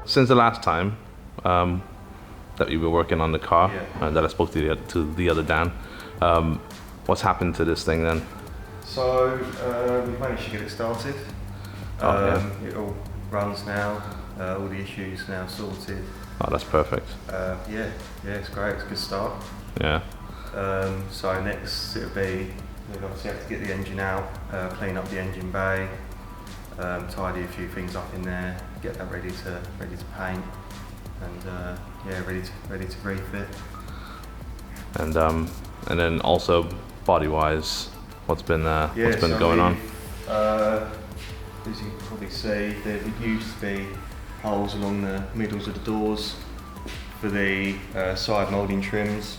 since the last time that you were working on the car, and that I spoke to the other Dan, what's happened to this thing then? So we've managed to get it started. It all runs now. All the issues now sorted. Oh, that's perfect. Yeah, it's great. It's a good start. Yeah. So next it'll be, we'll obviously have to get the engine out, clean up the engine bay, tidy a few things up in there, get that ready to paint, and yeah, ready to refit. And then also body-wise, what's been going on? As you can probably see, there used to be holes along the middles of the doors for the side moulding trims,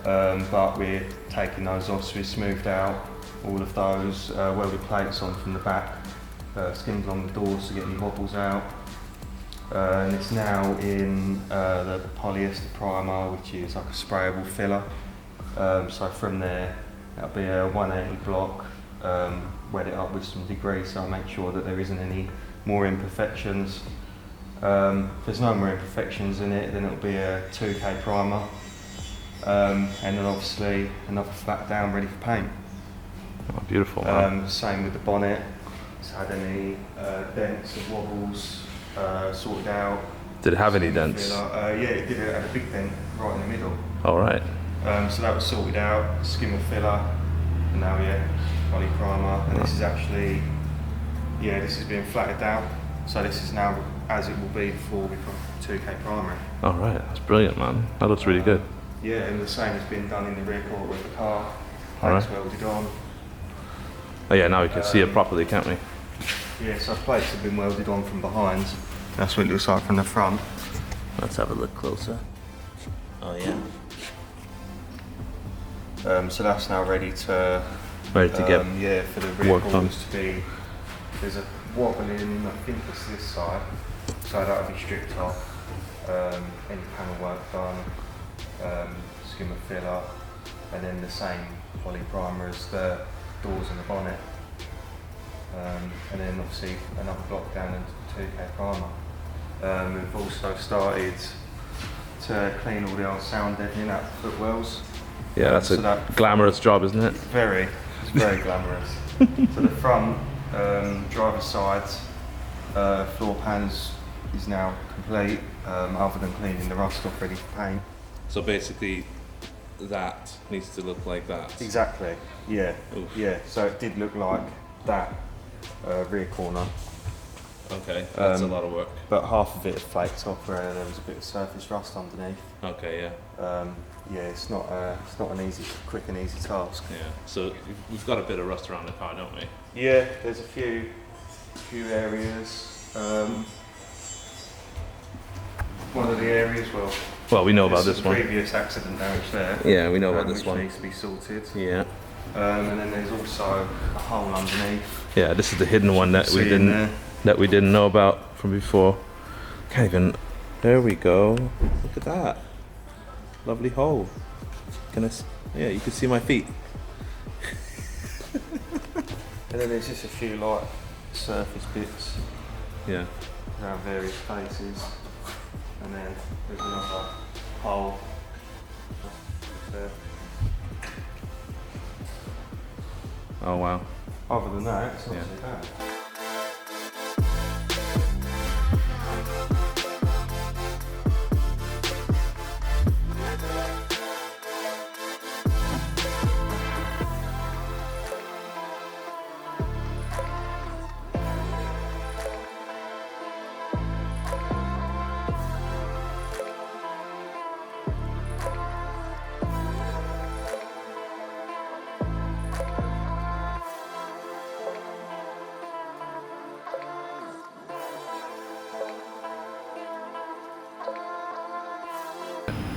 but we're taking those off, so we smoothed out all of those, welded plates on from the back, skimmed along the doors to get any wobbles out. And it's now in the polyester primer, which is like a sprayable filler. So from there, that'll be a 180 block, wet it up with some degreaser, so I'll make sure that there isn't any more imperfections. If there's no more imperfections in it, then it'll be a 2K primer, and then obviously another flat down ready for paint. Oh, beautiful. Same with the bonnet. It's had any dents and wobbles sorted out. Did it have any dents? Yeah, it did. It had a big dent right in the middle. All right. So that was sorted out, skim of filler, and now poly primer, and this is actually, this has been flatted down, so this is now as it will be before we put 2K primer in. All right, that's brilliant, man. That looks really good. Yeah, and the same has been done in the rear quarter of the car, plates welded on. Oh yeah, now we can see it properly, can't we? Yeah, so plates have been welded on from behind. That's what it looks like from the front. Let's have a look closer. Oh yeah. So that's now ready to get for the rear worked on. quarters to be. There's a wobble in, I think it's this side, so that'll be stripped off. Any panel work done, skim of filler, and then the same poly primer as the doors and the bonnet. And then obviously another block down into 2K primer. We've also started to clean all the old sound deadening out the footwells. Yeah, that's a glamorous job, isn't it? It's very glamorous. So the front driver's side floor pans is now complete, other than cleaning the rust off ready for paint. So basically, that needs to look like that. Exactly. Yeah. Oof. Yeah. So it did look like that rear corner. Okay, that's a lot of work. But half of it had flaked off where there was a bit of surface rust underneath. Okay, yeah. Yeah, it's not an quick and easy task. Yeah. So we've got a bit of rust around the car, don't we? Yeah, there's a few areas. One of the areas, well, we know about this one. Previous accident damage there. Yeah, we know about this one. Which needs to be sorted. Yeah. And then there's also a hole underneath. Yeah, this is the hidden one that we didn't know about from before. Can't even. There we go. Look at that. Lovely hole. Yeah, you can see my feet. And then there's just a few light surface bits. Yeah. Around various places. And then there's another hole. There. Oh wow. Other than that, it's not Yeah. too bad.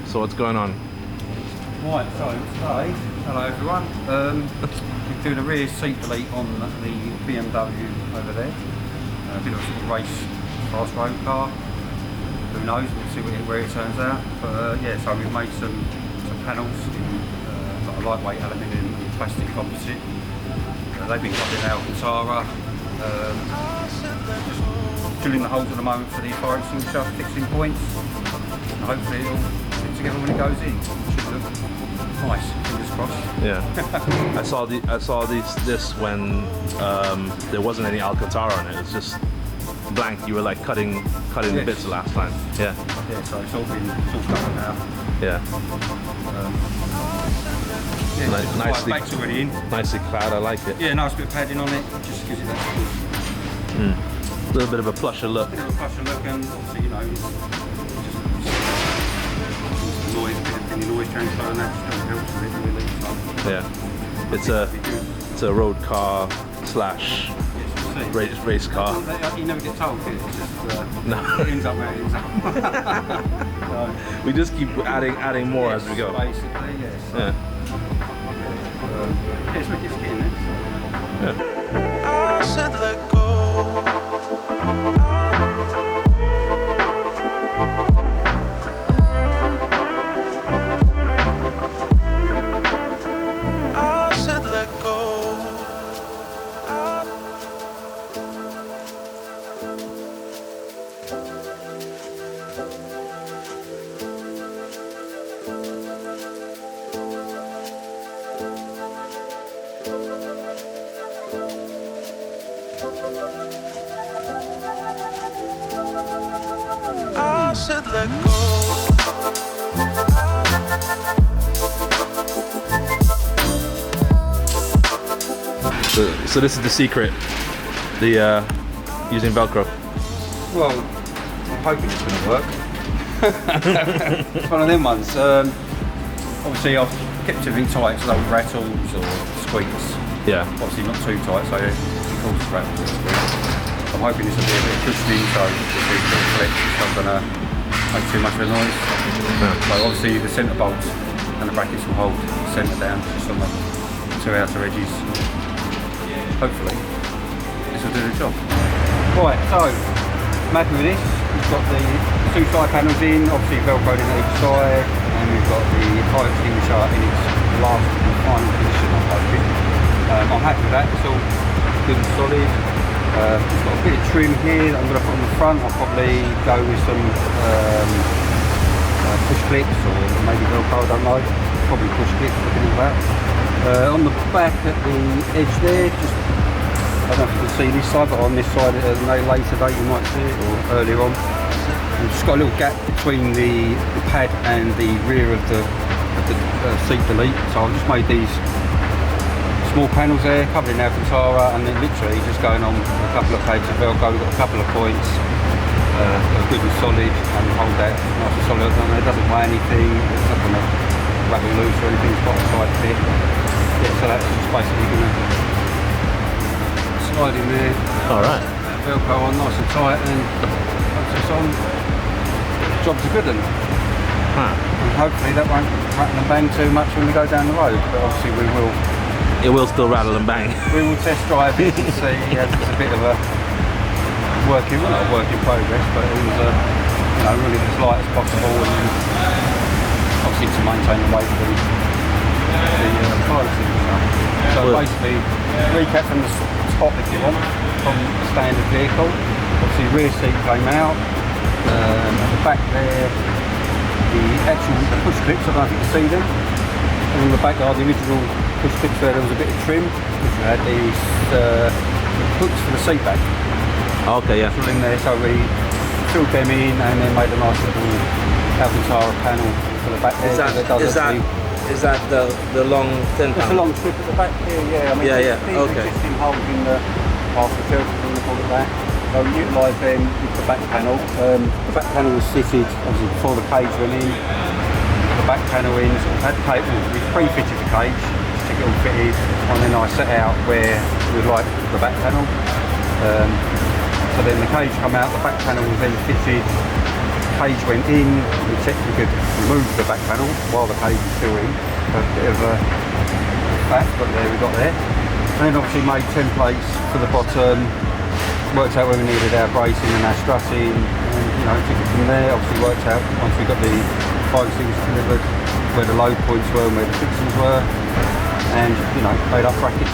So what's going on? Right, so today, hello everyone. We're doing a rear seat delete on the BMW over there. A bit of a sort of race fast road car. Who knows? We'll see where it turns out. But yeah, so we've made some panels in like a lightweight aluminium and plastic composite. They've been cut in Alcantara. drilling the holes at the moment for the fire extinguisher fixing points. And hopefully it'll fit together when it goes in. It should look nice, fingers crossed. Yeah. I saw this when there wasn't any Alcantara on it. It was just blank. You were like cutting the bits the last time. Yeah. Yeah, so it's all covered now. Yeah. Yeah, nicely, back's already in. Nicely clad. I like it. Yeah, nice bit of padding on it. Just gives it that A little bit of a plusher look. a bit of a plusher look, and obviously, you know, it's just noise, bit of noise transfer, and that just helps with it really. So It's a road car slash race car. You never get told, kid. It's just No. it ends up where it ends up. So, We just keep adding more as we go. basically, yes. Yeah. It's getting there. Yeah. I said let go. I said let go. I said let go. So this is the secret. The using Velcro. Well, I'm hoping it's going to work. It's one of them ones. Obviously, I've kept everything tight so no rattles or squeaks. Yeah. Obviously, not too tight, so it causes rattles or squeaks. I'm hoping this will be a bit of cushioning, so if it's a bit flex, it's not going to make too much of a noise. Yeah. So obviously, the centre bolts and the brackets will hold the centre down just on the two outer edges. Hopefully, this will do the job. Right, so I'm happy with this. We've got the two side panels in, obviously velcroed in each side, and we've got the fire extinguisher in its last and final position, I'm hoping. I'm happy with that, it's all good and solid. It's got a bit of trim here that I'm going to put on the front. I'll probably go with some push clips or maybe velcro, I don't know. Probably push clips, looking at that. On the back at the edge there, just I don't know if you can see this side, but on this side at a later date you might see it, or earlier on. We've just got a little gap between the pad and the rear of the seat delete, so I've just made these small panels there, covered in Alcantara, and then literally just going on a couple of pads of Velcro. We've got a couple of points, good and solid, and hold that nice and solid. It doesn't weigh anything, it's not going to rattle loose or anything, it's got a side fit. Yeah, so that's just basically going to slide in there. Alright. Velcro on nice and tight, and once it's on, job's a good one. Huh. And hopefully that won't rattle and bang too much when we go down the road, but obviously we will. It will still rattle and bang. We will test drive it and see. It's a bit of a work in progress, but it was really as light as possible, and then obviously to maintain the weight of the fire extinguisher. So basically, recap from the top if you want, from the standard vehicle. Obviously rear seat came out, at the back there, the actual push clips, I don't know if you can see them. And on the back are the original push clips where there was a bit of trim. We had these hooks for the seat back. Okay, yeah. In there, so we filled them in and then made a nice little Alcantara panel for the back there. Is that the long thin It's a long strip at the back here, yeah. I mean, Yeah, these are okay. existing holes in the after shelter, if you want to call it that. So we utilised them with the back panel. The back panel was fitted, obviously before the cage went in. The back panel in, so we had the cage, we pre-fitted the cage, just to get all fitted, and then I set out where we'd like the back panel. So then the cage come out, the back panel was then fitted, the cage went in, we checked we could remove the back panel while the cage was still in. So a bit of a faff, but there we got there. And then obviously made templates for the bottom, worked out where we needed our bracing and our strutting, and took it from there. Obviously worked out, once we got the fire extinguishers delivered, where the load points were and where the fixings were, and made up brackets